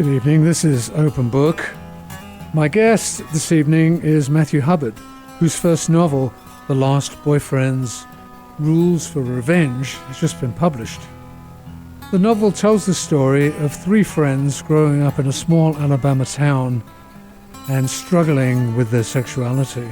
Good evening, this is Open Book. My guest this evening is Matthew Hubbard, whose first novel, The Last Boyfriend's Rules for Revenge, has just been published. The novel tells the story of three friends growing up in a small Alabama town and struggling with their sexuality.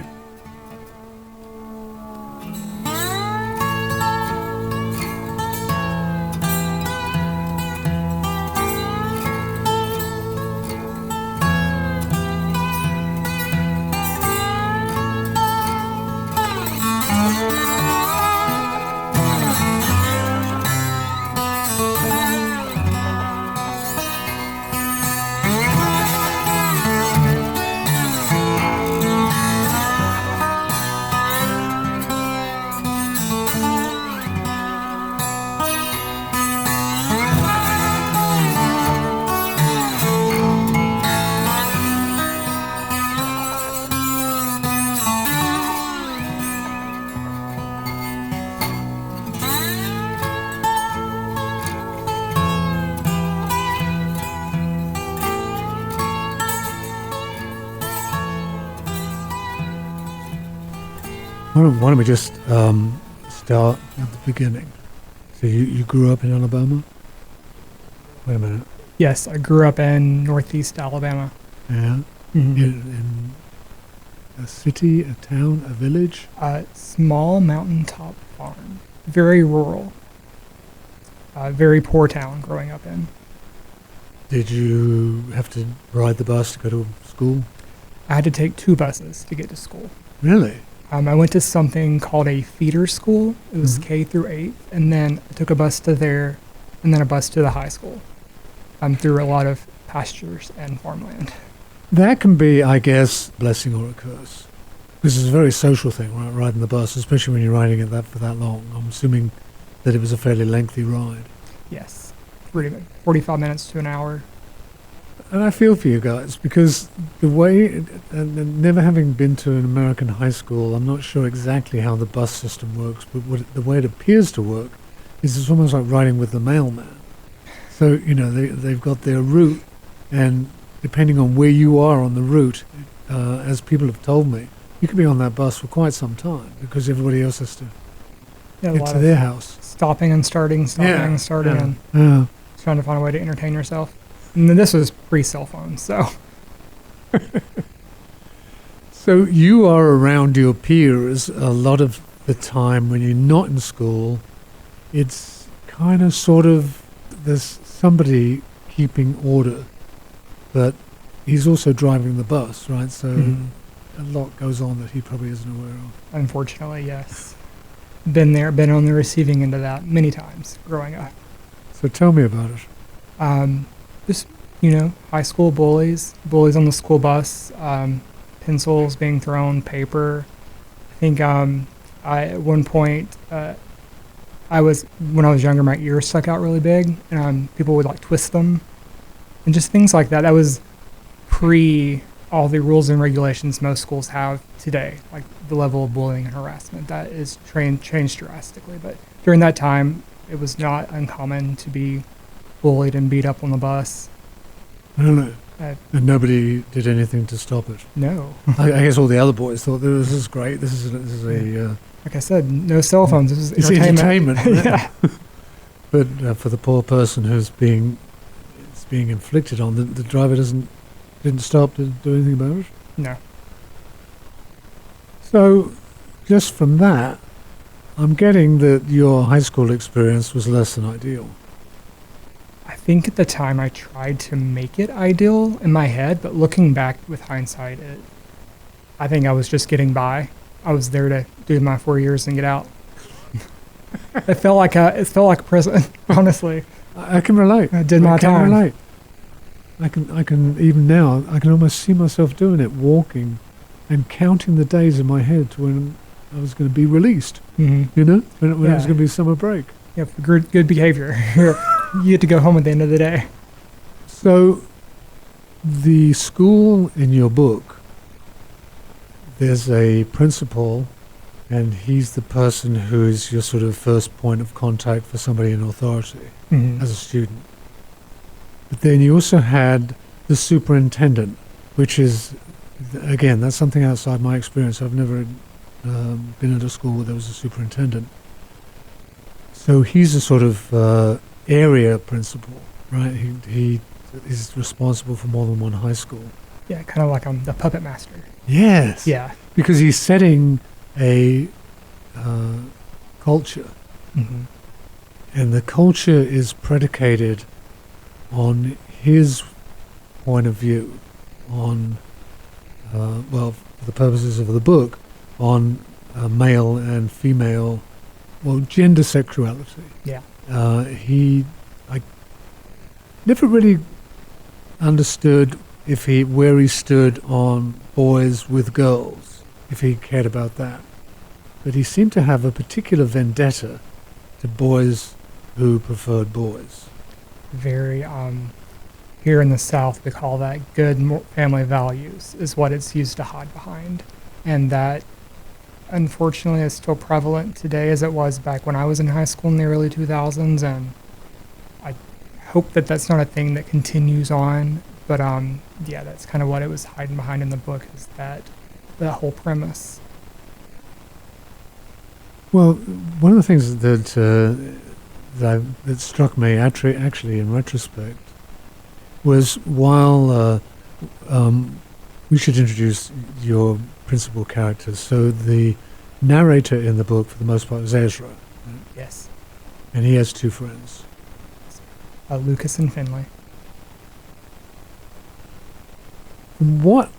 Why don't we just start at the beginning? So you grew up in Alabama? Wait a minute. Yes, I grew up in Northeast Alabama. Yeah? Mm-hmm. In a city, a town, a village? A small mountaintop farm. Very rural. Very poor town growing up in. Did you have to ride the bus to go to school? I had to take 2 buses to get to school. Really? I went to something called a feeder school. It was K through 8th, and then I took a bus to there, and then a bus to the high school. Through a lot of pastures and farmland. That can be, I guess, a blessing or a curse. This is a very social thing, right? Riding the bus, especially when you're riding it for that long. I'm assuming that it was a fairly lengthy ride. Yes, 45 minutes to an hour. And I feel for you guys, because the way, and never having been to an American high school, I'm not sure exactly how the bus system works, but the way it appears to work is it's almost like riding with the mailman. So, they've got their route, and depending on where you are on the route, as people have told me, you could be on that bus for quite some time, because everybody else has to get to their house. Stopping and starting, and Yeah. trying to find a way to entertain yourself. And then this was pre-cell phone, so. So you are around your peers a lot of the time when you're not in school. It's kind of sort of, there's somebody keeping order, but he's also driving the bus, right? So a lot goes on that he probably isn't aware of. Unfortunately, yes. Been on the receiving end of that many times growing up. So tell me about it. Just, high school bullies on the school bus, pencils being thrown, paper. I think at one point, when I was younger, my ears stuck out really big, and people would twist them, and just things like that. That was pre all the rules and regulations most schools have today, like the level of bullying and harassment that is changed drastically. But during that time, it was not uncommon to be bullied and beat up on the bus. I don't know. And nobody did anything to stop it. No. I guess all the other boys thought, this is great. This is a like I said, no cell phones. This is entertainment. Yeah. But for the poor person who's being inflicted on, the driver didn't stop to do anything about it. No. So, just from that, I'm getting that your high school experience was less than ideal. I think at the time I tried to make it ideal in my head, but looking back with hindsight, I think I was just getting by. I was there to do my 4 years and get out. It felt like a prison, honestly. I can relate. I did my time. Relate. I can even now. I can almost see myself doing it, walking, and counting the days in my head to when I was going to be released. Mm-hmm. When it was going to be summer break. Yeah, good behavior. You get to go home at the end of the day. So, the school in your book, there's a principal, and he's the person who is your sort of first point of contact for somebody in authority as a student. But then you also had the superintendent, which is, again, that's something outside my experience. I've never been at a school where there was a superintendent. So he's a sort of area principal, right? He is responsible for more than one high school. Yeah, kind of like the puppet master. Yes. Yeah. Because he's setting a culture. Mm-hmm. And the culture is predicated on his point of view, on, well, for the purposes of the book, on male and female, well, gender sexuality. Yeah. I never really understood where he stood on boys with girls, if he cared about that. But he seemed to have a particular vendetta to boys who preferred boys. Very, here in the South, we call that good family values, is what it's used to hide behind. And that, unfortunately, is still prevalent today as it was back when I was in high school in the early 2000s. And I hope that that's not a thing that continues on. But, yeah, that's kind of what it was hiding behind in the book, is that whole premise. Well, one of the things that struck me actually in retrospect was while we should introduce your principal characters. So the narrator in the book, for the most part, is Ezra. Right? Yes. And he has two friends. Lucas and Finley. From what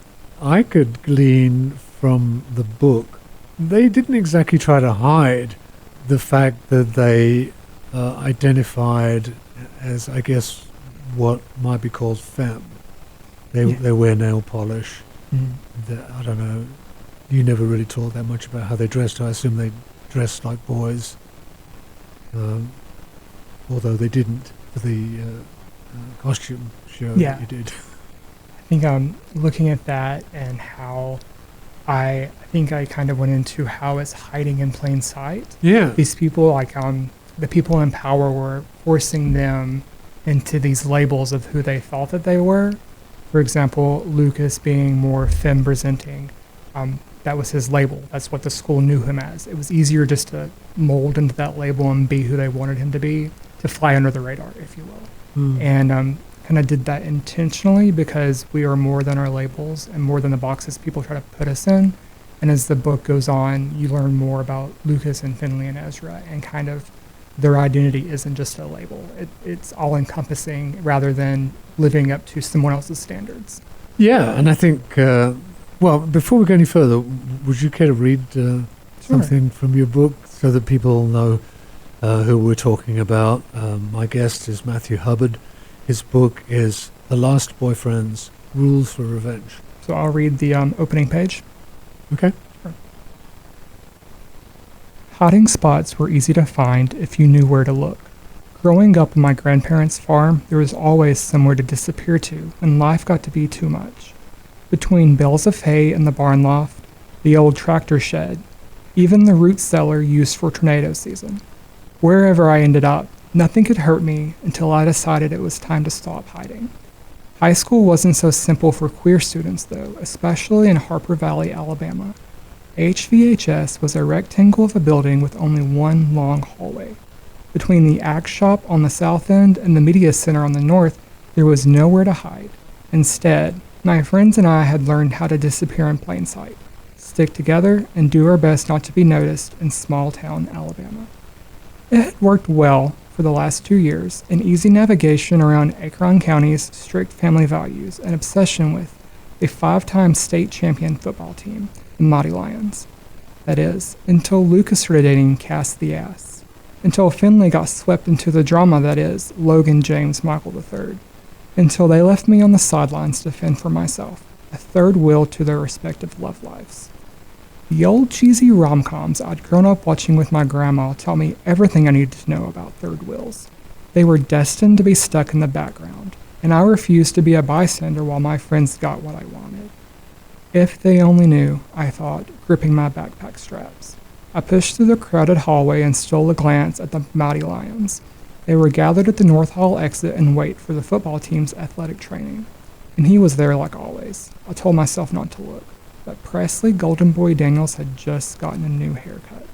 I could glean from the book, they didn't exactly try to hide the fact that they identified as, I guess, what might be called femme. They wear nail polish. Mm-hmm. I don't know. You never really talked that much about how they dressed. I assume they dressed like boys, although they didn't for the costume show that you did. I think I'm looking at that and how I think I kind of went into how it's hiding in plain sight. Yeah. These people, like the people in power, were forcing them into these labels of who they thought that they were. For example, Lucas being more femme presenting. That was his label. That's what the school knew him as. It was easier just to mold into that label and be who they wanted him to be, to fly under the radar, if you will. Mm. And kind of did that intentionally because we are more than our labels and more than the boxes people try to put us in. And as the book goes on, you learn more about Lucas and Finley and Ezra, and kind of their identity isn't just a label. It's all encompassing rather than living up to someone else's standards. Yeah, and I think, well, before we go any further, would you care to read something from your book so that people know who we're talking about? My guest is Matthew Hubbard. His book is The Last Boyfriends, Rules for Revenge. So I'll read the opening page. Okay. Sure. Hiding spots were easy to find if you knew where to look. Growing up on my grandparents' farm, there was always somewhere to disappear to when life got to be too much. Between bales of hay in the barn loft, the old tractor shed, even the root cellar used for tornado season. Wherever I ended up, nothing could hurt me until I decided it was time to stop hiding. High school wasn't so simple for queer students, though, especially in Harper Valley, Alabama. HVHS was a rectangle of a building with only one long hallway. Between the ag shop on the south end and the media center on the north, there was nowhere to hide. Instead, my friends and I had learned how to disappear in plain sight, stick together, and do our best not to be noticed in small-town Alabama. It had worked well for the last 2 years, in easy navigation around Akron County's strict family values and obsession with a 5-time state champion football team, the Mighty Lions. That is, until Lucas started dating Cass the Ass. Until Finley got swept into the drama that is Logan James Michael III. Until they left me on the sidelines to fend for myself, a third wheel to their respective love lives. The old cheesy rom-coms I'd grown up watching with my grandma taught me everything I needed to know about third wheels. They were destined to be stuck in the background, and I refused to be a bystander while my friends got what I wanted. If they only knew, I thought, gripping my backpack straps. I pushed through the crowded hallway and stole a glance at the Mighty Lions. They were gathered at the North Hall exit and wait for the football team's athletic training. And he was there like always. I told myself not to look. But Presley Golden Boy Daniels had just gotten a new haircut.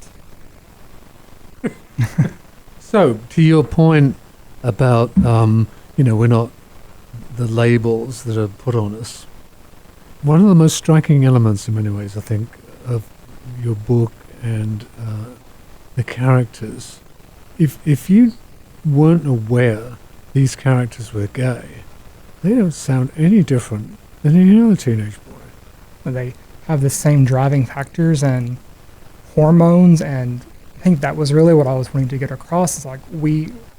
So, to your point about, we're not the labels that are put on us, one of the most striking elements in many ways, I think, of your book and the characters, if you weren't aware these characters were gay, they don't sound any different than any other teenage boy. They have the same driving factors and hormones, and I think that was really what I was wanting to get across. Is like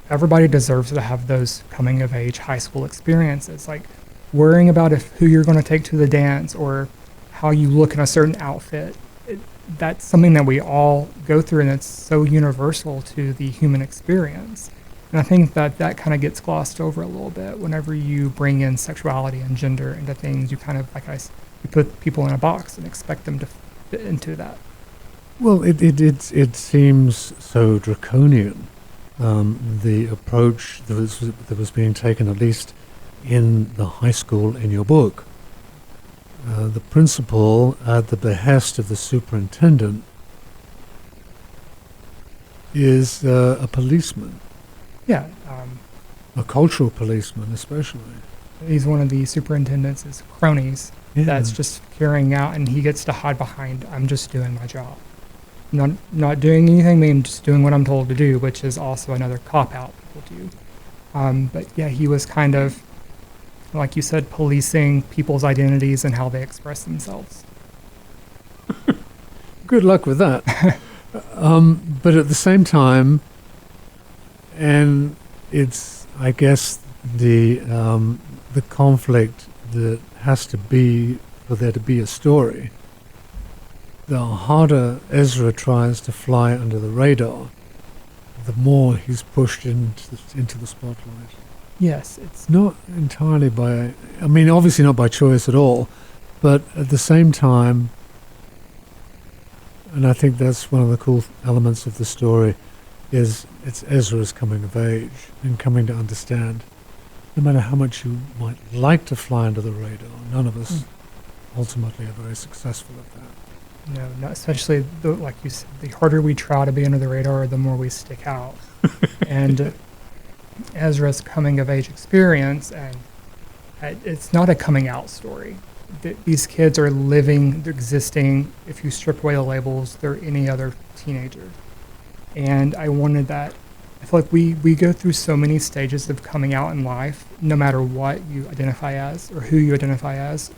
everybody deserves to have those coming of age high school experiences. Like worrying about who you're going to take to the dance or how you look in a certain outfit. That's something that we all go through, and it's so universal to the human experience. And I think that kind of gets glossed over a little bit whenever you bring in sexuality and gender into things. You kind of, you put people in a box and expect them to fit into that. Well, it seems so draconian, the approach that was being taken, at least in the high school in your book. The principal, at the behest of the superintendent, is a policeman. Yeah. A cultural policeman, especially. He's one of the superintendent's cronies that's just carrying out, and he gets to hide behind, I'm just doing my job. Not doing anything, I'm just doing what I'm told to do, which is also another cop-out people do. But yeah, he was kind of, like you said, policing people's identities and how they express themselves. Good luck with that. But at the same time, and it's, I guess, the conflict that has to be for there to be a story. The harder Ezra tries to fly under the radar, the more he's pushed into the spotlight. Yes, it's not entirely obviously not by choice at all, but at the same time, and I think that's one of the cool elements of the story, is it's Ezra's coming of age and coming to understand, no matter how much you might like to fly under the radar, none of us ultimately are very successful at that. No, not especially, like you said, the harder we try to be under the radar, the more we stick out. And Ezra's coming of age experience, and it's not a coming out story. These kids are living, they're existing. If you strip away the labels, they're any other teenager. And I wanted that. I feel like we go through so many stages of coming out in life, no matter what you identify as or who you identify as.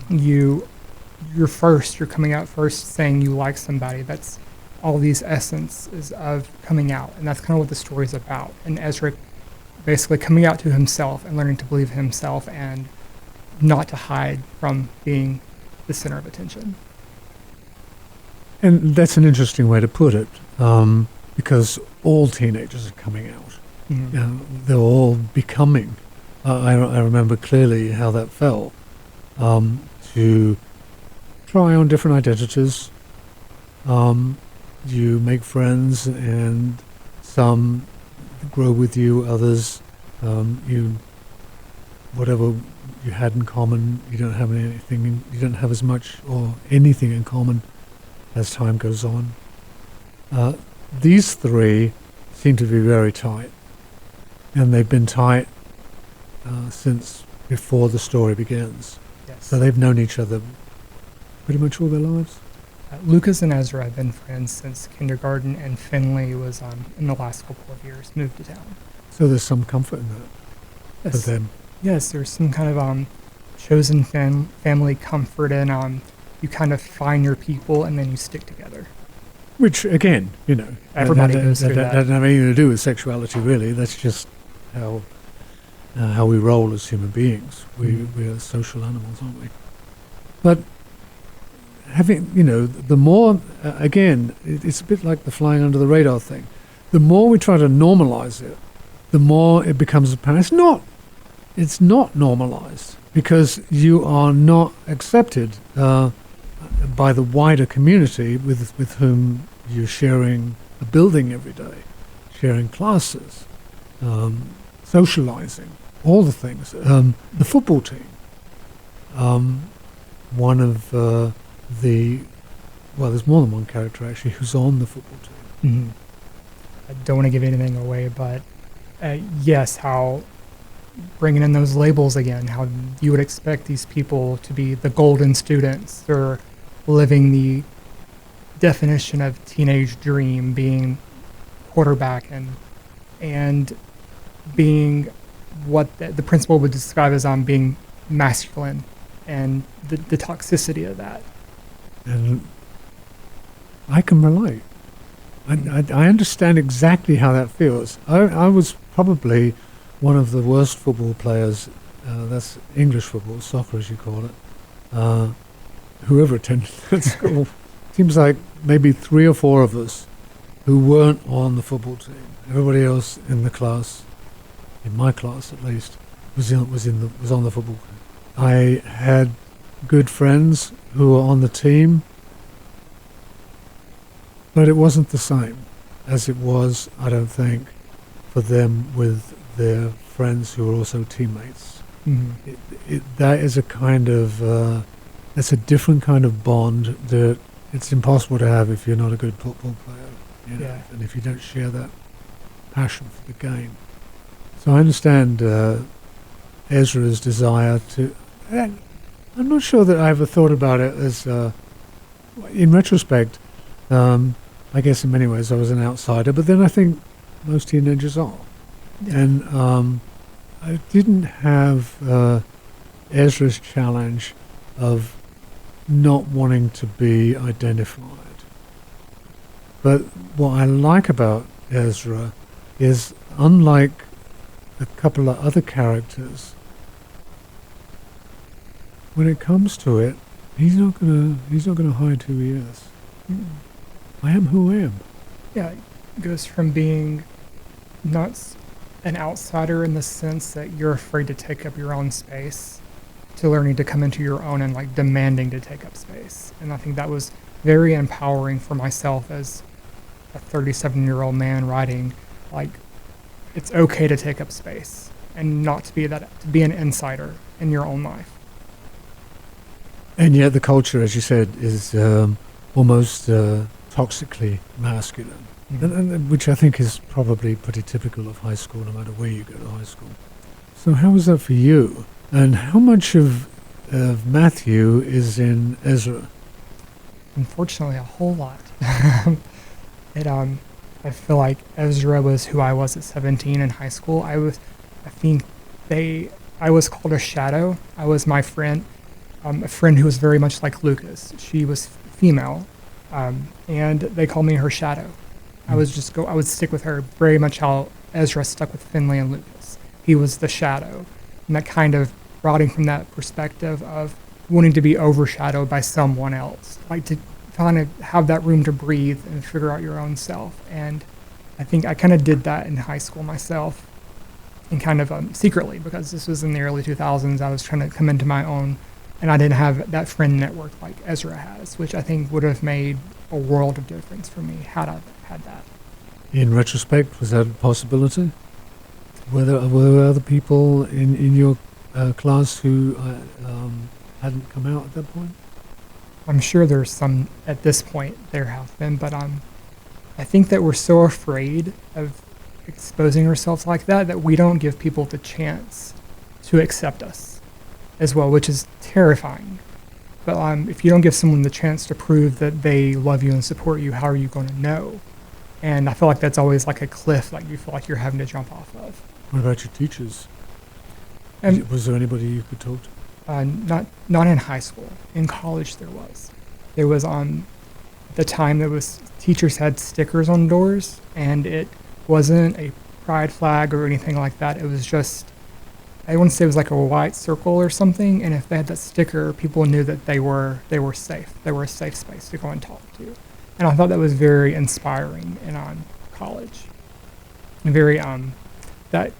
You're coming out first saying you like somebody. That's all these essences of coming out, and that's kind of what the story is about. And Ezra basically coming out to himself and learning to believe himself and not to hide from being the center of attention. And that's an interesting way to put it, because all teenagers are coming out. Mm-hmm. They're all becoming. I remember clearly how that felt, to try on different identities. You make friends, and some grow with you, others, whatever you had in common, you don't have anything, you don't have as much or anything in common as time goes on. These three seem to be very tight, and they've been tight since before the story begins. Yes. So they've known each other pretty much all their lives. Lucas and Ezra have been friends since kindergarten, and Finley was, in the last couple of years, moved to town. So there's some comfort in that for them. Yes, there's some kind of chosen family comfort in you kind of find your people and then you stick together. Which, again, everybody goes through that. That doesn't have anything to do with sexuality, really. That's just how we roll as human beings. We are social animals, aren't we? But having, the more, again, it's a bit like the flying under the radar thing. The more we try to normalize it, the more it becomes apparent. It's not normalized, because you are not accepted by the wider community with whom you're sharing a building every day, sharing classes, socializing, all the things. The football team. One of there's more than one character actually who's on the football team. Mm-hmm. I don't want to give anything away, but yes, how bringing in those labels again, how you would expect these people to be the golden students. They're living the definition of teenage dream, being quarterback and being what the principal would describe as being masculine, and the toxicity of that. And I can relate. I understand exactly how that feels. I was probably one of the worst football players, that's English football, soccer as you call it, whoever attended that school. Seems like maybe 3 or 4 of us who weren't on the football team. Everybody else in the class, in my class at least, was on the football team. I had good friends who were on the team, but it wasn't the same as it was, I don't think, for them with their friends who were also teammates. Mm-hmm. That is a kind of, that's a different kind of bond that it's impossible to have if you're not a good football player, Yeah. and if you don't share that passion for the game. So I understand Ezra's desire to. I'm not sure that I ever thought about it as, in retrospect, I guess in many ways I was an outsider, but then I think most teenagers are. Yeah. And I didn't have Ezra's challenge of not wanting to be identified. But what I like about Ezra is, unlike a couple of other characters, when it comes to it, he's not gonna hide who he is. Mm. I am who I am. Yeah, it goes from being not an outsider in the sense that you're afraid to take up your own space, to learning to come into your own and like demanding to take up space. And I think that was very empowering for myself as a 37-year-old man writing, like, it's okay to take up space and not to be an insider in your own life. And yet the culture, as you said, is almost toxically masculine, and which I think is probably pretty typical of high school, no matter where you go to high school. So how was that for you? And how much of Matthew is in Ezra? Unfortunately, a whole lot. I feel like Ezra was who I was at 17 in high school. I was called a shadow. I was my friend, a friend who was very much like Lucas. She was female, and they called me her shadow. I would stick with her, very much how Ezra stuck with Finley and Lucas. He was the shadow, and that kind of rotting from that perspective of wanting to be overshadowed by someone else, like to kind of have that room to breathe and figure out your own self. And I think I kind of did that in high school myself, and kind of secretly, because this was in the early 2000s. I was trying to come into my own, and I didn't have that friend network like Ezra has, which I think would have made a world of difference for me had I had that. In retrospect, was that a possibility? Were there other people in your class who hadn't come out at that point? I'm sure there's some at this point. There have been, but I think that we're so afraid of exposing ourselves like that we don't give people the chance to accept us as well, which is terrifying. But if you don't give someone the chance to prove that they love you and support you, how are you going to know? And I feel like that's always like a cliff, like you feel like you're having to jump off of. What about your teachers? Was there anybody you could talk to? Not in high school. In college there was. There was the time there was teachers had stickers on doors, and it wasn't a pride flag or anything like that. It was just, I want to say it was like a white circle or something, and if they had that sticker, people knew that they were safe. They were a safe space to go and talk to. And I thought that was very inspiring in college. Very that,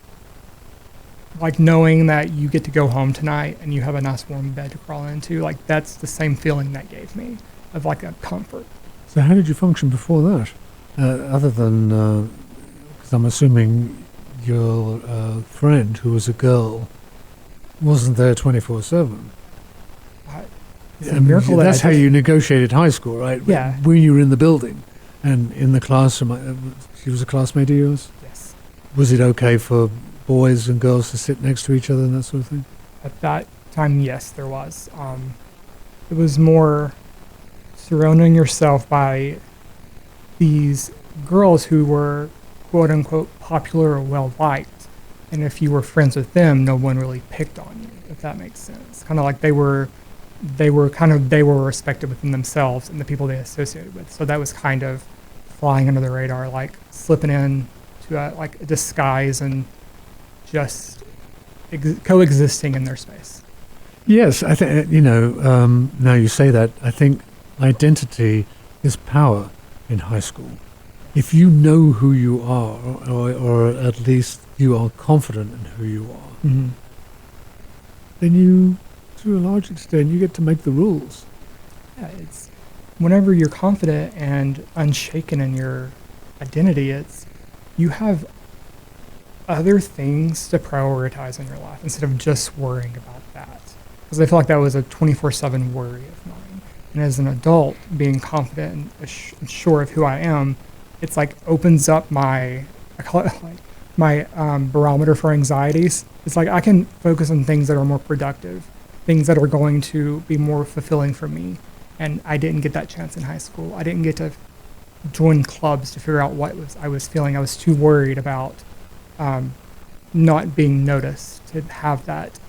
like, knowing that you get to go home tonight and you have a nice warm bed to crawl into, like, that's the same feeling that gave me, of like a comfort. So how did you function before that? Other than, because 'Cause I'm assuming your friend, who was a girl, wasn't there 24/7. It's a miracle that That's how you negotiated high school, right? Yeah. When you were in the building and in the classroom, she was a classmate of yours? Yes. Was it okay for boys and girls to sit next to each other and that sort of thing? At that time, yes, there was. It was more surrounding yourself by these girls who were quote unquote popular or well liked, and if you were friends with them, no one really picked on you, if that makes sense. Kind of like they were respected within themselves and the people they associated with. So that was kind of flying under the radar, like slipping in to like a disguise and just coexisting in their space. Yes, I think, now you say that, I think identity is power in high school. If you know who you are, or at least you are confident in who you are, Mm-hmm. then you, to a large extent, you get to make the rules. Yeah, it's whenever you're confident and unshaken in your identity, it's you have other things to prioritize in your life instead of just worrying about that. Because I feel like that was a 24/7 worry of mine. And as an adult, being confident and sure of who I am, it's like opens up I call it like my barometer for anxieties. It's like I can focus on things that are more productive, things that are going to be more fulfilling for me. And I didn't get that chance in high school. I didn't get to join clubs to figure out what I was feeling. I was too worried about not being noticed to have that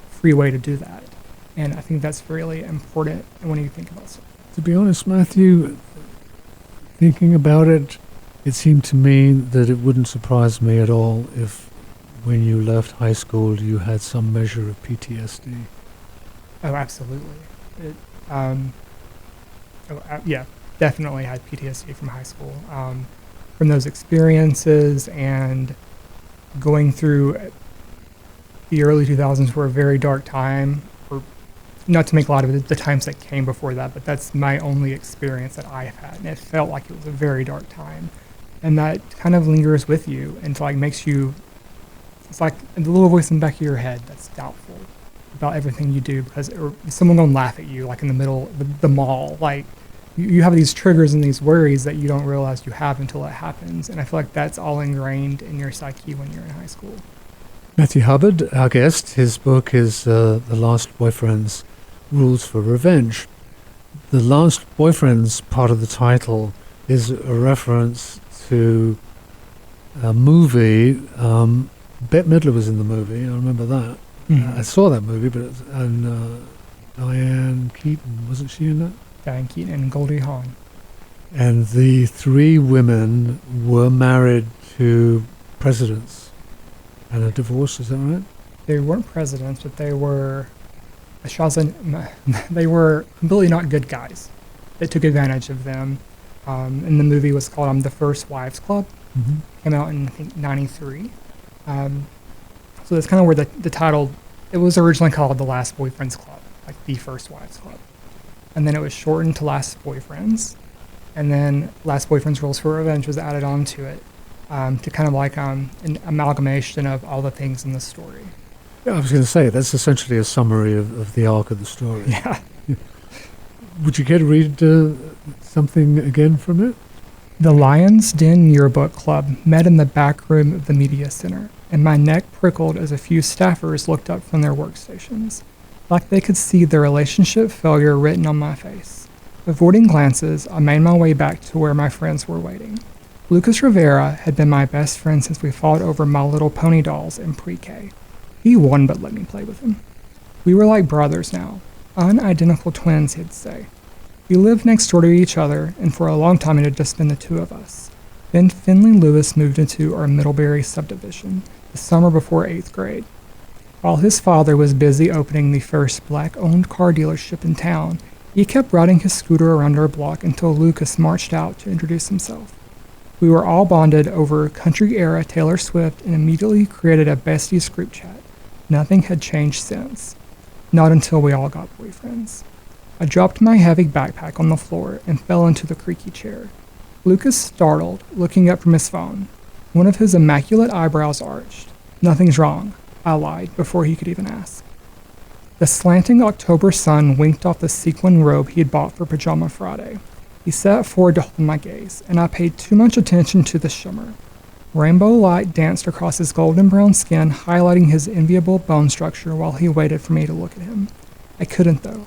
free way to do that. And I think that's really important when you think about stuff. To be honest, Matthew, thinking about it, it seemed to me that it wouldn't surprise me at all if, when you left high school, you had some measure of PTSD. Oh, absolutely. Yeah, definitely had PTSD from high school. From those experiences and going through the early 2000s were a very dark time, or not to make a lot of the times that came before that, but that's my only experience that I've had. And it felt like it was a very dark time. And that kind of lingers with you and like makes you, it's like the little voice in the back of your head that's doubtful about everything you do because someone gonna laugh at you like in the middle of the mall. Like you have these triggers and these worries that you don't realize you have until it happens. And I feel like that's all ingrained in your psyche when you're in high school. Matthew Hubbard, our guest, his book is The Last Boyfriend's Rules for Revenge. The Last Boyfriend's part of the title is a reference to a movie. Bette Midler was in the movie, I remember that. Mm-hmm. I saw that movie, and Diane Keaton, wasn't she in that? Diane Keaton and Goldie Hawn. And the three women were married to presidents and are divorced, is that right? They weren't presidents, but they were they were completely not good guys. They took advantage of them. And the movie was called The First Wives Club. Mm-hmm. Came out in, I think, 93. So that's kind of where the title, it was originally called The Last Boyfriends Club, like The First Wives Club. And then it was shortened to Last Boyfriends. And then Last Boyfriends Rules for Revenge was added onto it to kind of like an amalgamation of all the things in the story. Yeah, I was going to say, that's essentially a summary of the arc of the story. Yeah. Would you care to read something again from it? The Lion's Den Yearbook Club met in the back room of the media center, and my neck prickled as a few staffers looked up from their workstations, like they could see the relationship failure written on my face. Avoiding glances, I made my way back to where my friends were waiting. Lucas Rivera had been my best friend since we fought over My Little Pony dolls in pre-K. He won but let me play with him. We were like brothers now, unidentical twins, he'd say. We lived next door to each other, and for a long time it had just been the two of us. Then Finley Lewis moved into our Middlebury subdivision, the summer before 8th grade. While his father was busy opening the first black-owned car dealership in town, he kept riding his scooter around our block until Lucas marched out to introduce himself. We were all bonded over country-era Taylor Swift and immediately created a besties group chat. Nothing had changed since. Not until we all got boyfriends. I dropped my heavy backpack on the floor and fell into the creaky chair. Lucas startled, looking up from his phone. One of his immaculate eyebrows arched. "Nothing's wrong," I lied before he could even ask. The slanting October sun winked off the sequin robe he had bought for Pajama Friday. He sat forward to hold my gaze, and I paid too much attention to the shimmer. Rainbow light danced across his golden brown skin, highlighting his enviable bone structure while he waited for me to look at him. I couldn't, though.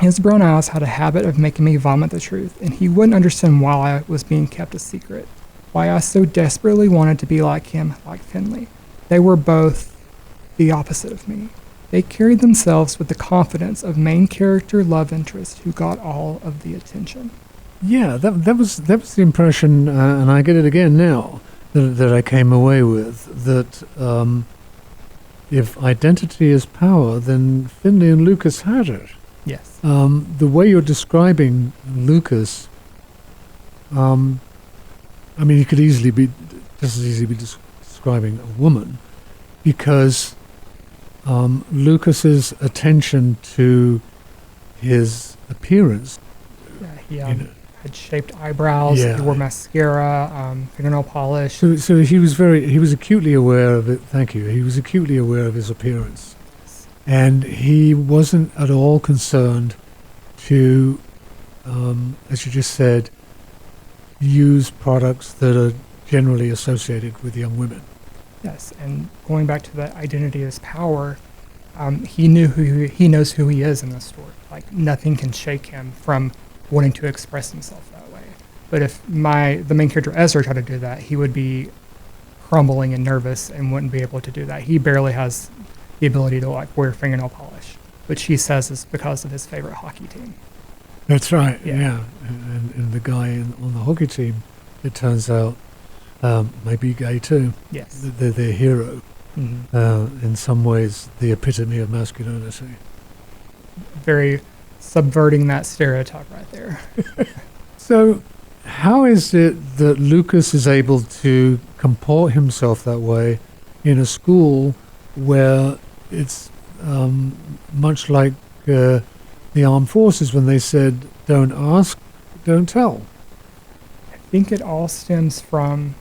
His brown eyes had a habit of making me vomit the truth, and he wouldn't understand why I was being kept a secret, why I so desperately wanted to be like him, like Finley. They were both the opposite of me. They carried themselves with the confidence of main character love interest who got all of the attention. Yeah, that was the impression, and I get it again now, that I came away with, that if identity is power, then Finley and Lucas had it. Yes. The way you're describing Lucas, I mean, you could easily be, just as easily be describing a woman, because Lucas's attention to his appearance, Yeah, he had shaped eyebrows, Yeah. he wore mascara, fingernail polish. So he was acutely aware of it. Thank you. He was acutely aware of his appearance, and he wasn't at all concerned to, as you just said, use products that are generally associated with young women. Yes, and going back to that identity as power, he knows who he is in this story. Like, nothing can shake him from wanting to express himself that way. But if the main character Ezra tried to do that, he would be crumbling and nervous and wouldn't be able to do that. He barely has the ability to like wear fingernail polish, which he says is because of his favorite hockey team. That's right. Yeah. Yeah, and the guy on the hockey team, it turns out, may be gay too. Yes. They're their hero. Mm-hmm. In some ways, the epitome of masculinity. Very subverting that stereotype right there. So, how is it that Lucas is able to comport himself that way in a school where it's much like the armed forces when they said, "Don't ask, don't tell"? I think it all stems from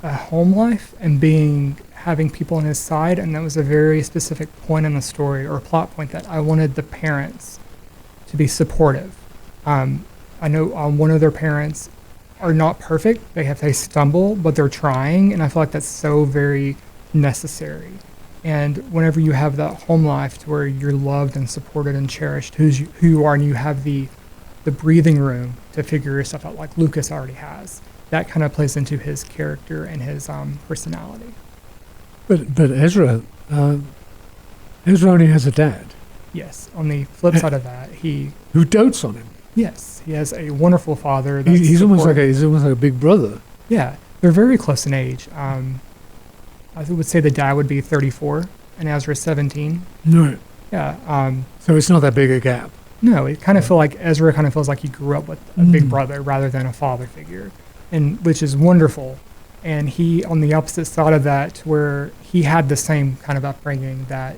a home life and having people on his side, and that was a very specific point in the story or plot point that I wanted the parents to be supportive. I know one of their parents are not perfect; they stumble, but they're trying, and I feel like that's so very necessary. And whenever you have that home life to where you're loved and supported and cherished, who you are, and you have the breathing room to figure yourself out, like Lucas already has, that kind of plays into his character and his personality. But Ezra only has a dad Yes. On the flip side of that, who dotes on him. yes, he has a wonderful father. That's He's almost like supportive. a big brother. Yeah, they're very close in age. I would say the dad would be 34 and Ezra's 17. No, Yeah. so it's not that big a gap. No, it kind of feel like Ezra kind of feels like he grew up with a big brother rather than a father figure, and which is wonderful. And he, on the opposite side of that, where he had the same kind of upbringing that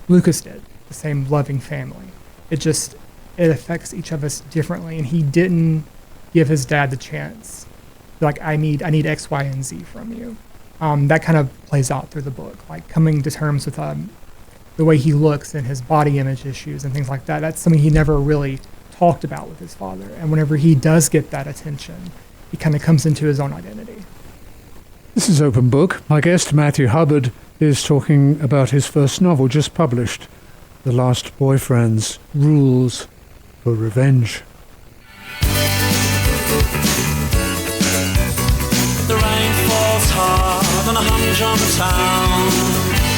Lucas did, the same loving family. It affects each of us differently, and he didn't give his dad the chance. Like, I need X, Y, and Z from you. That kind of plays out through the book, like coming to terms with the way he looks and his body image issues and things like that. That's something he never really talked about with his father. And whenever he does get that attention, he kind of comes into his own identity. This is Open Book. My guest, Matthew Hubbard, is talking about his first novel just published, The Last Boyfriend's Rules for Revenge. The rain falls hard on a humdrum town.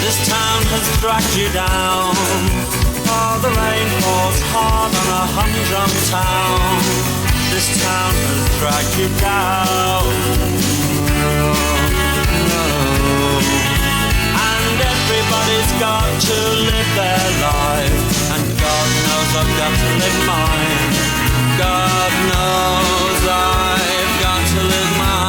This town has dragged you down. Oh, the rain falls hard on a humdrum town. This town has dragged you down. And everybody's got to live their life. And God knows I've got to live mine. God knows I've got to live mine.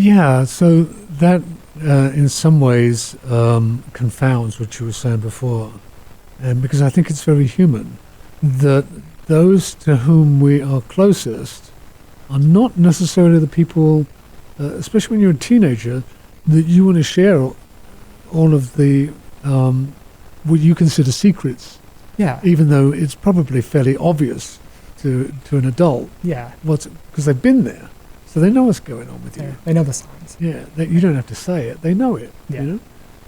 Yeah, so that in some ways confounds what you were saying before, and because I think it's very human that those to whom we are closest are not necessarily the people, especially when you're a teenager, that you want to share all of the what you consider secrets, Yeah. even though it's probably fairly obvious to an adult. Yeah. Because they've been there, so they know what's going on with you. They know the signs. Yeah, you don't have to say it; they know it. Yeah. You know,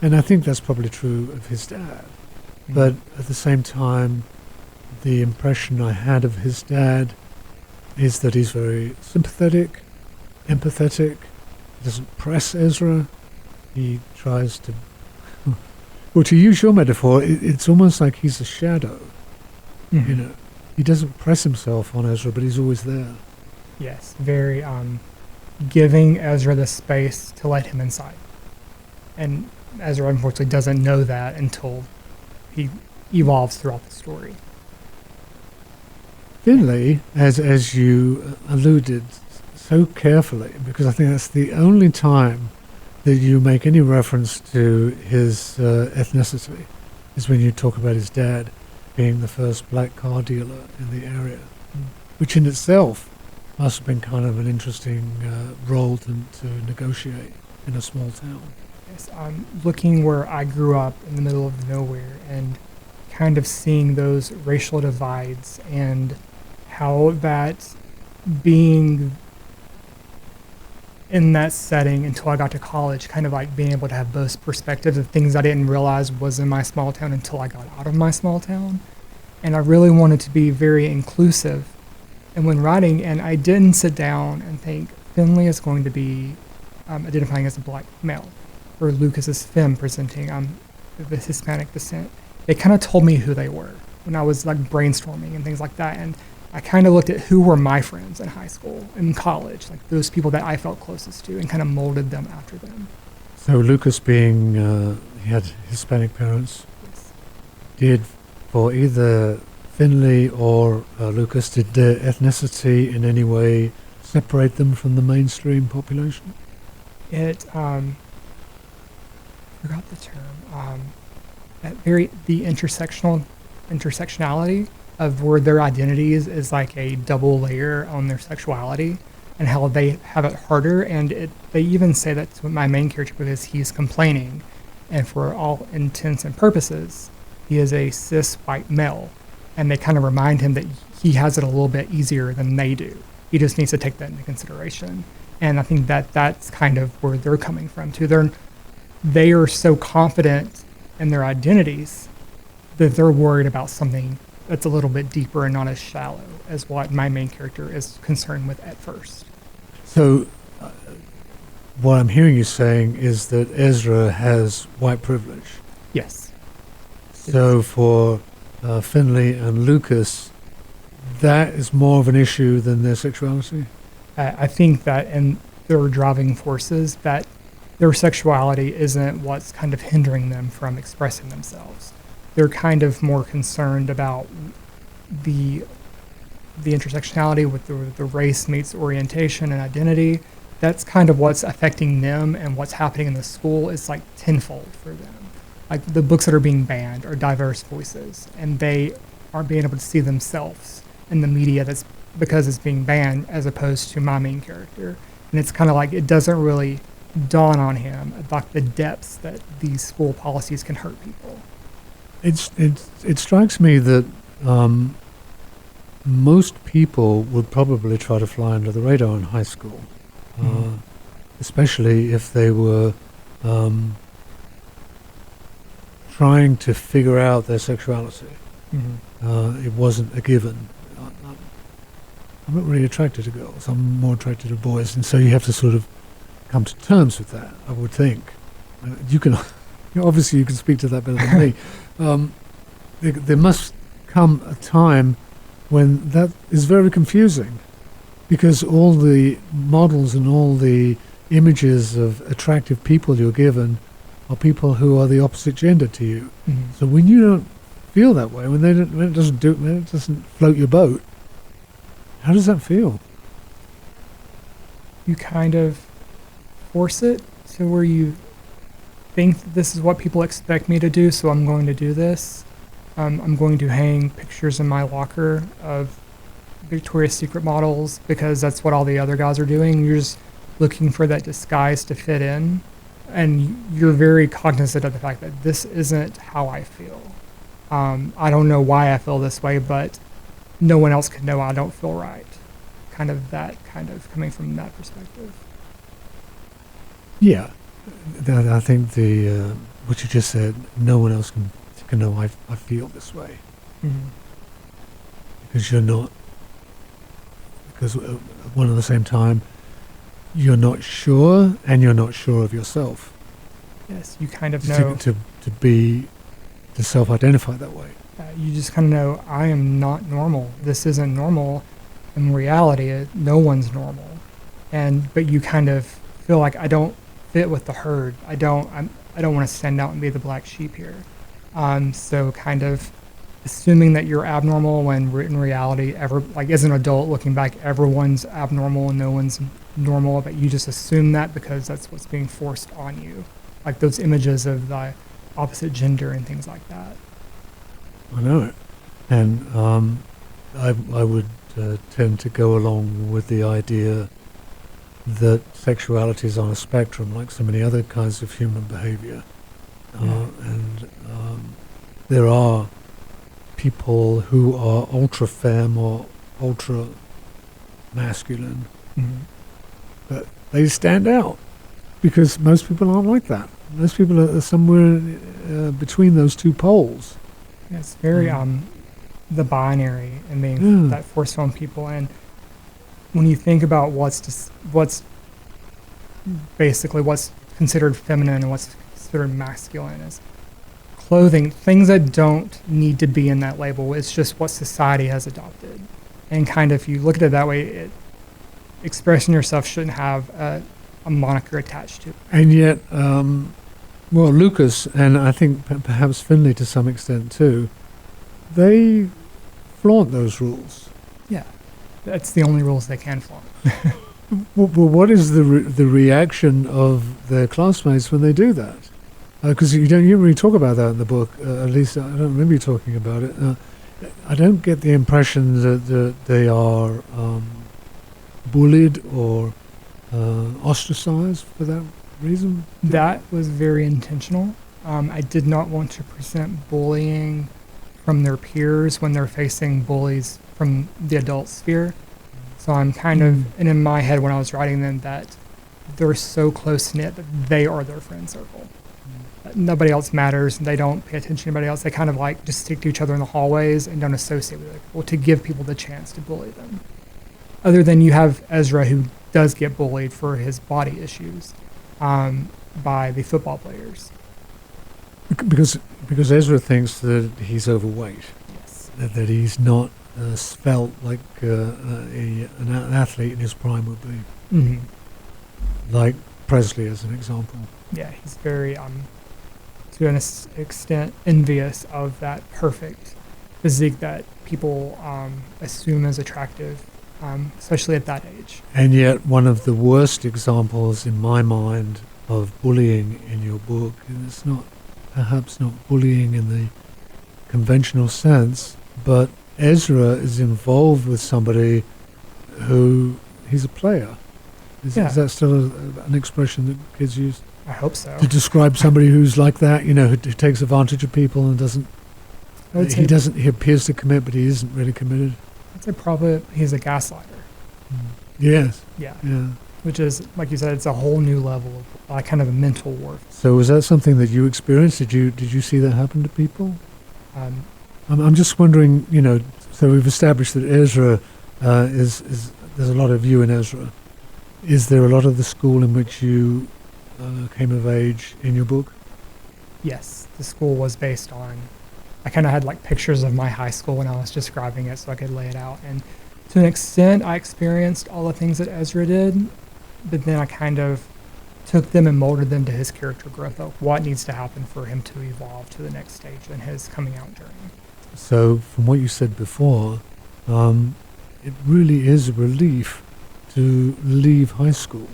and I think that's probably true of his dad. But at the same time, the impression I had of his dad is that he's very sympathetic, empathetic. He doesn't press Ezra. He tries to. Well, to use your metaphor, it's almost like he's a shadow. Mhm. You know, he doesn't press himself on Ezra, but he's always there. Yes, very giving Ezra the space to let him inside. And Ezra unfortunately doesn't know that until he evolves throughout the story. Finley, as you alluded so carefully, because I think that's the only time that you make any reference to his ethnicity, is when you talk about his dad being the first black car dealer in the area, which in itself must have been kind of an interesting role to negotiate in a small town. Yes, looking where I grew up in the middle of nowhere and kind of seeing those racial divides and how that being in that setting until I got to college, kind of like being able to have both perspectives of things I didn't realize was in my small town until I got out of my small town. And I really wanted to be very inclusive. And when writing, and I didn't sit down and think Finley is going to be identifying as a black male, or Lucas is femme presenting the Hispanic descent. They kind of told me who they were when I was like brainstorming and things like that. And I kind of looked at who were my friends in high school and college, like those people that I felt closest to, and kind of molded them after them. So Lucas being, he had Hispanic parents, Yes. did for either Finley or Lucas, did their ethnicity in any way separate them from the mainstream population? It, forgot the term, the intersectionality of where their identities is like a double layer on their sexuality and how they have it harder. And they even say that to my main character because he's complaining. And for all intents and purposes, he is a cis white male. And they kind of remind him that he has it a little bit easier than they do. He just needs to take that into consideration. And I think that that's kind of where they're coming from too. They are so confident in their identities that they're worried about something that's a little bit deeper and not as shallow as what my main character is concerned with at first. So what I'm hearing you saying is that Ezra has white privilege. Yes. So for Finley and Lucas, that is more of an issue than their sexuality? I think that in their driving forces, that their sexuality isn't what's kind of hindering them from expressing themselves. They're kind of more concerned about the intersectionality with the race meets orientation and identity. That's kind of what's affecting them, and what's happening in the school is like tenfold for them. Like the books that are being banned are diverse voices, and they aren't being able to see themselves in the media that's because it's being banned, as opposed to my main character. And it's kind of like it doesn't really dawn on him about the depths that these school policies can hurt people. It strikes me that most people would probably try to fly under the radar in high school, especially if they were trying to figure out their sexuality. It wasn't a given. I'm not really attracted to girls. I'm more attracted to boys, and so you have to sort of come to terms with that, I would think. You can, obviously, you can speak to that better than me. There must come a time when that is very confusing, because all the models and all the images of attractive people you're given are people who are the opposite gender to you. So when you don't feel that way, when it doesn't float your boat, how does that feel? You kind of force it to where you think that this is what people expect me to do, so I'm going to do this. I'm going to hang pictures in my locker of Victoria's Secret models because that's what all the other guys are doing. You're just looking for that disguise to fit in, and you're very cognizant of the fact that this isn't how I feel. I don't know why I feel this way, but no one else can know I don't feel right. Kind of coming from that perspective. Yeah, I think what you just said, no one else can know I feel this way. Mm-hmm. Because you're not, because at one at the same time, you're not sure, and you're not sure of yourself. Yes, you kind of know. To self-identify that way. You just kind of know, I am not normal. This isn't normal. In reality, no one's normal. But you kind of feel like I don't fit with the herd. I don't want to stand out and be the black sheep here. So kind of assuming that you're abnormal when in reality, as an adult looking back, everyone's abnormal and no one's normal, but you just assume that because that's what's being forced on you. Like those images of the opposite gender and things like that. I know it. And I would tend to go along with the idea that sexuality is on a spectrum like so many other kinds of human behavior. And there are people who are ultra femme or ultra masculine, but they stand out because most people aren't like that. Most people are somewhere between those two poles. Yeah, it's very the binary and being that forced on people. And when you think about what's considered feminine and what's considered masculine is clothing, things that don't need to be in that label. It's just what society has adopted. And kind of, if you look at it that way, expressing yourself shouldn't have a moniker attached to it. And yet, Lucas, and I think perhaps Finley to some extent too, they flaunt those rules. Yeah, that's the only rules they can flaunt. Well, what is the reaction of their classmates when they do that? Because you don't really talk about that in the book. At least I don't remember you talking about it. I don't get the impression that they are bullied or ostracized for that reason. That was very intentional. I did not want to present bullying from their peers when they're facing bullies from the adult sphere. So I'm kind of, and in my head when I was writing them, that they're so close-knit that they are their friend circle. Nobody else matters, and they don't pay attention to anybody else. They kind of like just stick to each other in the hallways and don't associate with other people to give people the chance to bully them. Other than you have Ezra, who does get bullied for his body issues by the football players. Because Ezra thinks that he's overweight. Yes. That he's not svelte like an athlete in his prime would be. Mm-hmm. Like Presley as an example. Yeah, he's very, to an extent, envious of that perfect physique that people assume as attractive, especially at that age. And yet one of the worst examples in my mind of bullying in your book, and it's perhaps not bullying in the conventional sense, but Ezra is involved with somebody who he's a player. Is that still an expression that kids use? I hope so. To describe somebody who's like that, who takes advantage of people and he appears to commit, but he isn't really committed. I'd say probably he's a gaslighter. Yes. Yeah. Yeah. Which is, like you said, it's a whole new level of kind of a mental warfare. So was that something that you experienced? Did you see that happen to people? I'm just wondering, so we've established that Ezra there's a lot of you in Ezra. Is there a lot of the school in which you came of age in your book? Yes, the school was based on, I kind of had like pictures of my high school when I was describing it so I could lay it out. And to an extent, I experienced all the things that Ezra did, but then I kind of took them and molded them to his character growth of what needs to happen for him to evolve to the next stage in his coming out journey. So from what you said before, it really is a relief to leave high school.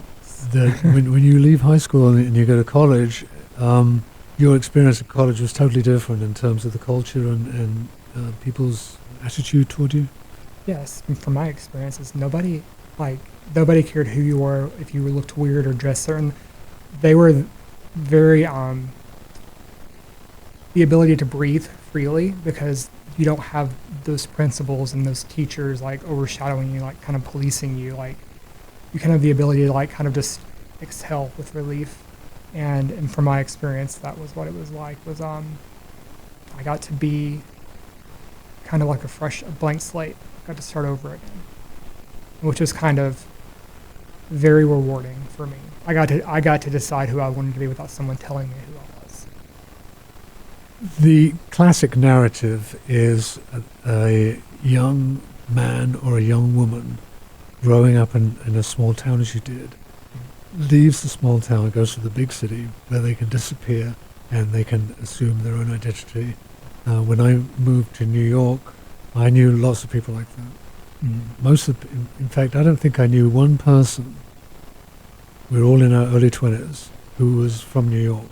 that when you leave high school and you go to college, your experience at college was totally different in terms of the culture and people's attitude toward you? Yes, and from my experiences, nobody cared who you were, if you looked weird or dressed certain. They were very the ability to breathe freely because you don't have those principals and those teachers like overshadowing you, like kind of policing you. Like you kind of have the ability to like kind of just exhale with relief. And from my experience, that was what it was like. I got to be kind of like a blank slate. Got to start over again, which was kind of very rewarding for me. I got to decide who I wanted to be without someone telling me who I was. The classic narrative is a young man or a young woman growing up in a small town as you did, leaves the small town and goes to the big city where they can disappear and they can assume their own identity. When I moved to New York, I knew lots of people like that. In fact, I don't think I knew one person. We're all in our early 20s who was from New York.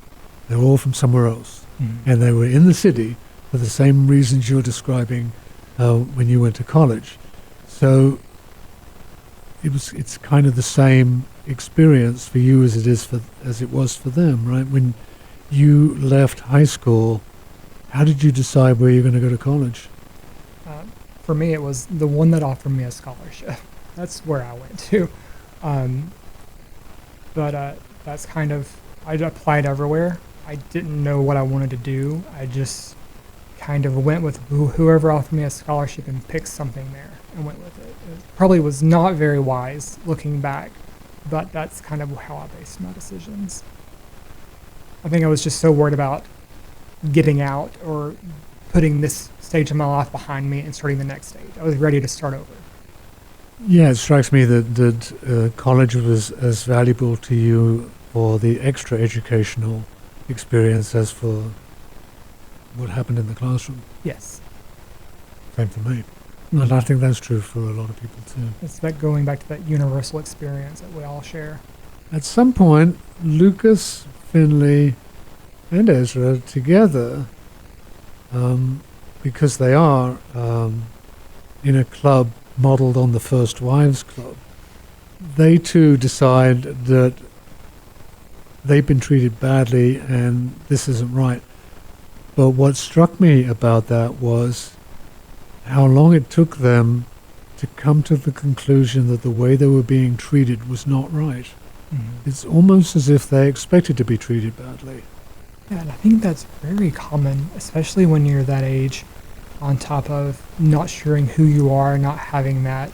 They were all from somewhere else. And they were in the city for the same reasons you're describing when you went to college. So it's kind of the same experience for you as it was for them, right? When you left high school, how did you decide where you're going to go to college? For me, it was the one that offered me a scholarship. That's where I went to. But that's kind of, I applied everywhere. I didn't know what I wanted to do. I just kind of went with whoever offered me a scholarship and picked something there and went with it. It probably was not very wise looking back, but that's kind of how I based my decisions. I think I was just so worried about getting out or putting this stage of my life behind me and starting the next stage. I was ready to start over. Yeah, it strikes me that college was as valuable to you for the extra educational experience as for what happened in the classroom. Yes. Same for me. And I think that's true for a lot of people too. It's that going back to that universal experience that we all share. At some point, Lucas, Finley, and Ezra together, because they are in a club modeled on the First Wives Club, they too decide that they've been treated badly and this isn't right. But what struck me about that was how long it took them to come to the conclusion that the way they were being treated was not right. It's almost as if they expected to be treated badly. Yeah, and I think that's very common, especially when you're that age, on top of not sharing who you are, not having that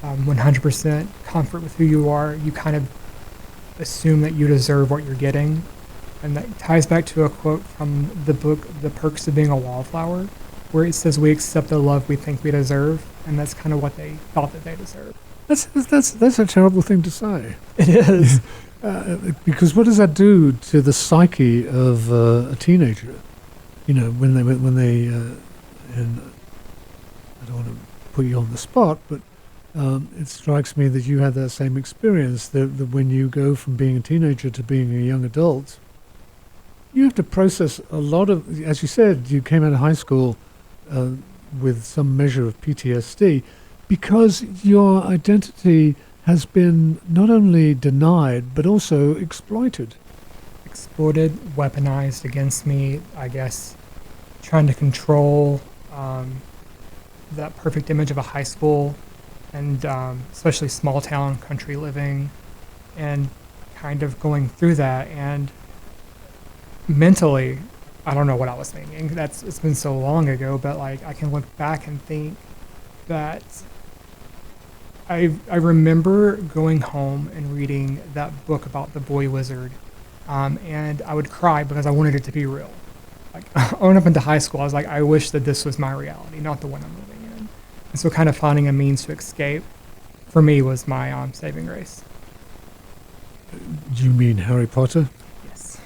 100% comfort with who you are. You kind of assume that you deserve what you're getting. And that ties back to a quote from the book, The Perks of Being a Wallflower, where it says we accept the love we think we deserve. And that's kind of what they thought that they deserved. That's a terrible thing to say. It is. Because what does that do to the psyche of a teenager? You know, when they and I don't want to put you on the spot, but it strikes me that you had that same experience, that when you go from being a teenager to being a young adult, you have to process a lot of, as you said, you came out of high school with some measure of PTSD, because your identity has been not only denied, but also exploited. Exploited, weaponized against me, I guess, trying to control that perfect image of a high school, and especially small town country living, and kind of going through that. And mentally, I don't know what I was thinking. It's been so long ago, but like I can look back and think that I remember going home and reading that book about the boy wizard, and I would cry because I wanted it to be real. Like going up into high school, I was like, I wish that this was my reality, not the one I'm living in. And so kind of finding a means to escape, for me, was my saving grace. Do you mean Harry Potter? Yes.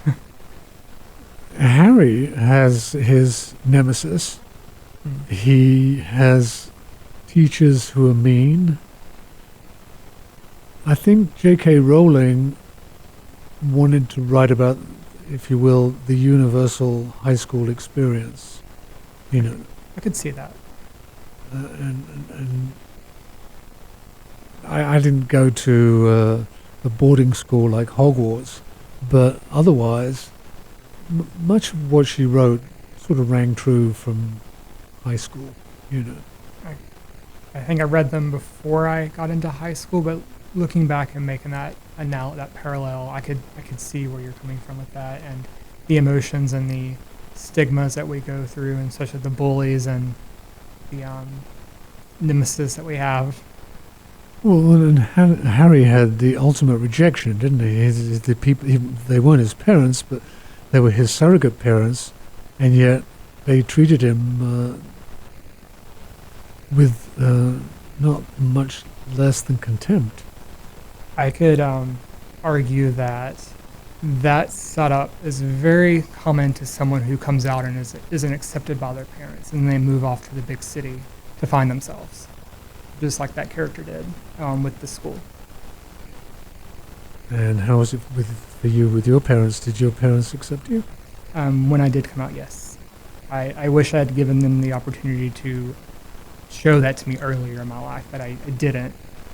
Harry has his nemesis. He has teachers who are mean. I think J.K. Rowling wanted to write about, if you will, the universal high school experience. You know, I could see that. and I didn't go to a boarding school like Hogwarts, but otherwise, much of what she wrote sort of rang true from high school. You know. I think I read them before I got into high school, but looking back and making that parallel, I could see where you're coming from with that, and the emotions and the stigmas that we go through, and such as the bullies and the nemesis that we have. Well, and Harry had the ultimate rejection, didn't he? The people, they weren't his parents, but they were his surrogate parents, and yet they treated him with not much less than contempt. I could argue that setup is very common to someone who comes out and isn't accepted by their parents, and they move off to the big city to find themselves, just like that character did with the school. And how was it for you with your parents? Did your parents accept you? When I did come out, yes. I wish I had given them the opportunity to show that to me earlier in my life, but I didn't.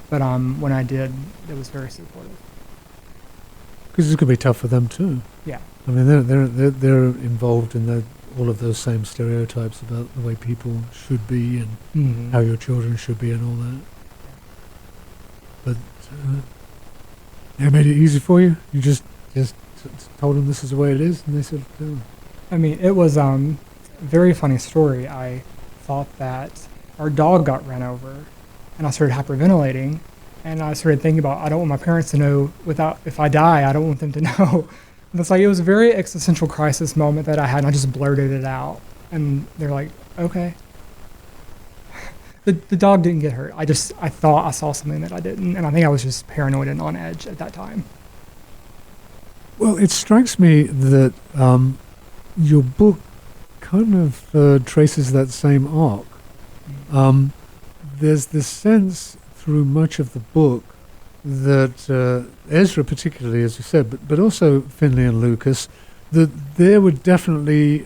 But when I did, it was very supportive. Because it's going to be tough for them too. Yeah. I mean, they're involved in all of those same stereotypes about the way people should be and Mm-hmm. how your children should be and all that. But they made it easy for you. You just told them this is the way it is, and they said, oh. I mean, it was a very funny story. I thought that our dog got ran over, and I started hyperventilating, and I started thinking about, I don't want my parents to know if I die, I don't want them to know. And it's like, it was a very existential crisis moment that I had, and I just blurted it out. And they're like, okay. The dog didn't get hurt. I thought I saw something that I didn't, and I think I was just paranoid and on edge at that time. Well, it strikes me that your book kind of traces that same arc. There's this sense through much of the book that Ezra particularly, as you said, but also Finley and Lucas, that there were definitely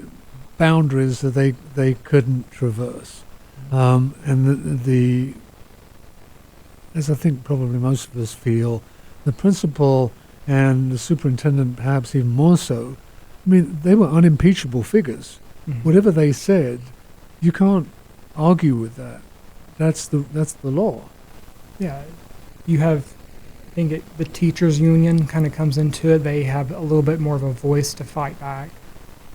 boundaries that they couldn't traverse. And the as I think probably most of us feel, the principal and the superintendent perhaps even more so, I mean, they were unimpeachable figures. Mm-hmm. Whatever they said, you can't argue with that. That's the law. Yeah, you have, I think the teachers union kind of comes into it. They have a little bit more of a voice to fight back.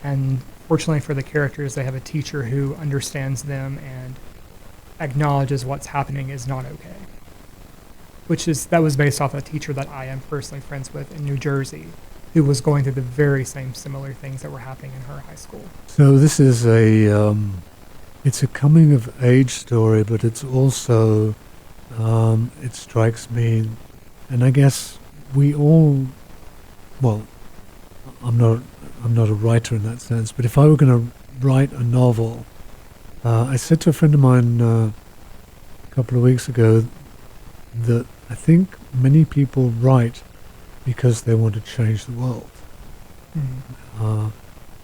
And fortunately for the characters, they have a teacher who understands them and acknowledges what's happening is not okay. That was based off a teacher that I am personally friends with in New Jersey, who was going through the very same similar things that were happening in her high school. So this is it's a coming of age story, but it's also, it strikes me, and I guess we all, well, I'm not a writer in that sense, but if I were going to write a novel, I said to a friend of mine a couple of weeks ago that I think many people write because they want to change the world,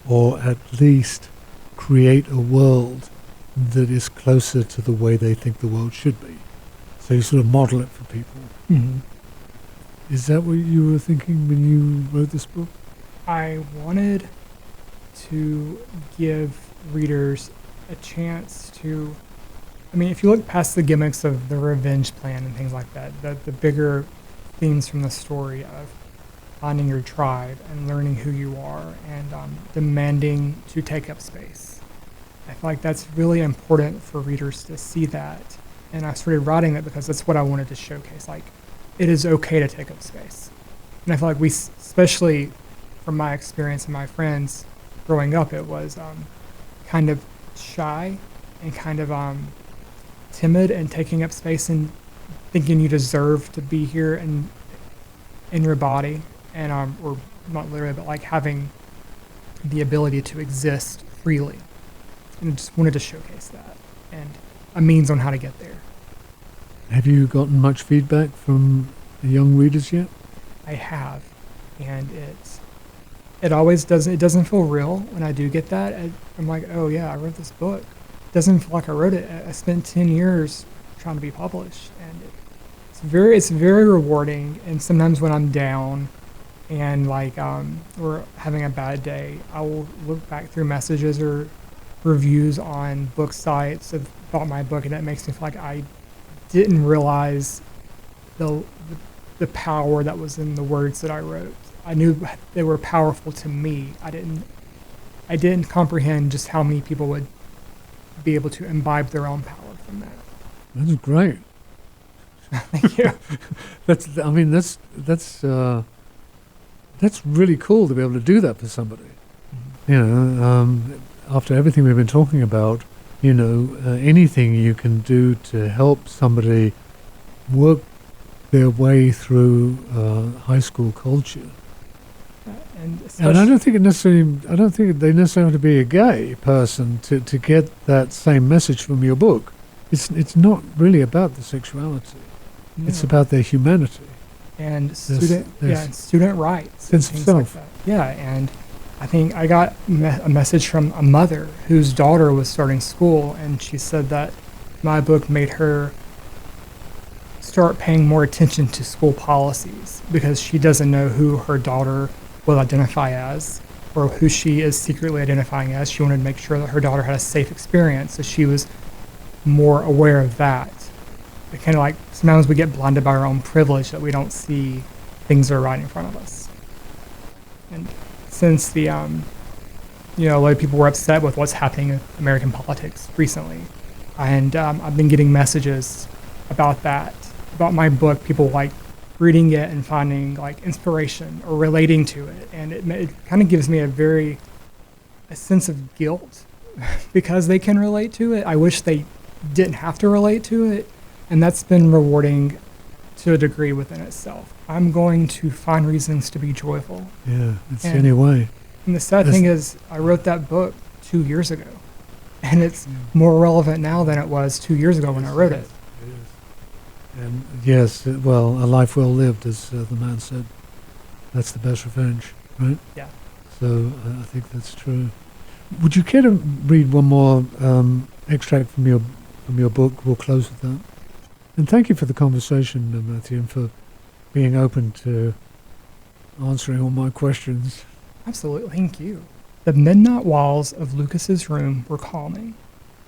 or at least create a world that is closer to the way they think the world should be. So you sort of model it for people. Mm-hmm. Is that what you were thinking when you wrote this book? I wanted to give readers a chance to, I mean, if you look past the gimmicks of the revenge plan and things like that, the bigger themes from the story of finding your tribe and learning who you are and demanding to take up space. I feel like that's really important for readers to see that. And I started writing that because that's what I wanted to showcase. Like, it is okay to take up space. And I feel like especially from my experience and my friends growing up, it was kind of shy and kind of timid and taking up space and thinking you deserve to be here and in your body and or not literally, but like having the ability to exist freely. And I just wanted to showcase that and a means on how to get there. Have you gotten much feedback from young readers yet? I have, and it always doesn't. It doesn't feel real when I do get that. I'm like, oh yeah, I wrote this book. It doesn't feel like I wrote it. I spent 10 years trying to be published, and it's very rewarding. And sometimes when I'm down and like or having a bad day, I will look back through messages or reviews on book sites about my book, and that makes me feel like I didn't realize the power that was in the words that I wrote. I knew they were powerful to me. I didn't comprehend just how many people would be able to imbibe their own power from that. That's great. Thank you. That's really cool to be able to do that for somebody. Mm-hmm. You know, after everything we've been talking about, you know, anything you can do to help somebody work their way through high school culture. And And I don't think they necessarily have to be a gay person to get that same message from your book. It's not really about the sexuality. It's about their humanity. and There's and student rights. sense of things self. like that. Yeah, and I think I got a message from a mother whose daughter was starting school, and she said that my book made her start paying more attention to school policies because she doesn't know who her daughter will identify as or who she is secretly identifying as. She wanted to make sure that her daughter had a safe experience, so she was more aware of that. It kind of like sometimes we get blinded by our own privilege that we don't see things that are right in front of us. And since the, a lot of people were upset with what's happening in American politics recently, and I've been getting messages about that, about my book, people like reading it and finding like inspiration or relating to it, and it kind of gives me a sense of guilt because they can relate to it. I wish they didn't have to relate to it, and that's been rewarding to a degree within itself. I'm going to find reasons to be joyful. Yeah, it's the only way. And the sad thing is, I wrote that book 2 years ago, and it's more relevant now than it was 2 years ago when I wrote it. And yes, well, a life well lived, as the man said. That's the best revenge, right? Yeah. So I think that's true. Would you care to read one more extract from your book? We'll close with that. And thank you for the conversation, Matthew, and for being open to answering all my questions. Absolutely, thank you. The midnight walls of Lucas's room were calming.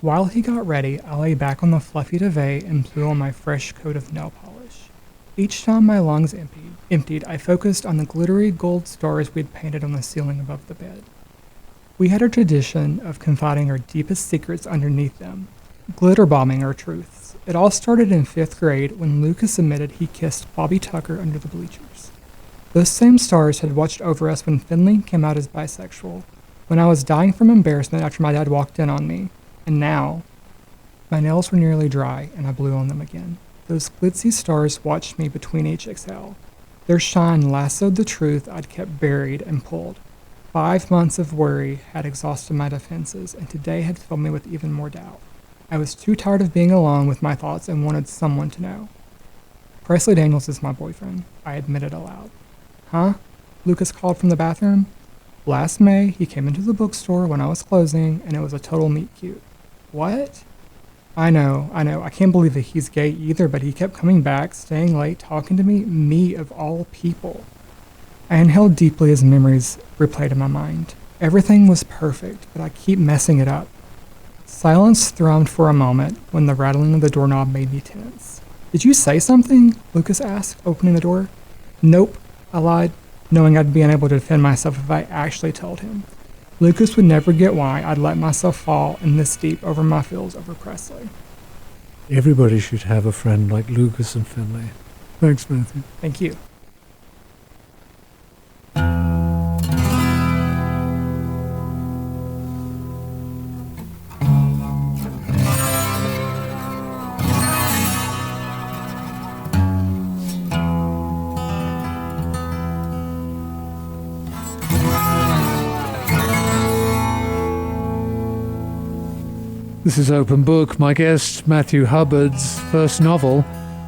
While he got ready, I lay back on the fluffy duvet and blew on my fresh coat of nail polish. Each time my lungs emptied, I focused on the glittery gold stars we'd painted on the ceiling above the bed. We had a tradition of confiding our deepest secrets underneath them, glitter bombing our truths. It all started in 5th grade when Lucas admitted he kissed Bobby Tucker under the bleachers. Those same stars had watched over us when Finley came out as bisexual, when I was dying from embarrassment after my dad walked in on me, and now, my nails were nearly dry and I blew on them again. Those glitzy stars watched me between each exhale. Their shine lassoed the truth I'd kept buried and pulled. 5 months of worry had exhausted my defenses, and today had filled me with even more doubt. I was too tired of being alone with my thoughts and wanted someone to know. Presley Daniels is my boyfriend, I admitted aloud. Huh? Lucas called from the bathroom. Last May, he came into the bookstore when I was closing, and it was a total meet cute. What? I know, I can't believe that he's gay either, but he kept coming back, staying late, talking to me of all people. I inhaled deeply as memories replayed in my mind. Everything was perfect, but I keep messing it up. Silence thrummed for a moment when the rattling of the doorknob made me tense. Did you say something? Lucas asked, opening the door. Nope, I lied, knowing I'd be unable to defend myself if I actually told him. Lucas would never get why I'd let myself fall in this deep over my feels over Presley. Everybody should have a friend like Lucas and Finley. Thanks, Matthew. Thank you. This is Open Book. My guest, Matthew Hubbard's first novel,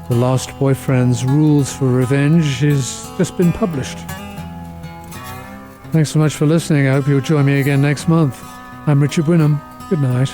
The Lost Boyfriend's Rules for Revenge has just been published. Thanks so much for listening. I hope you'll join me again next month. I'm Richard Winham. Good night.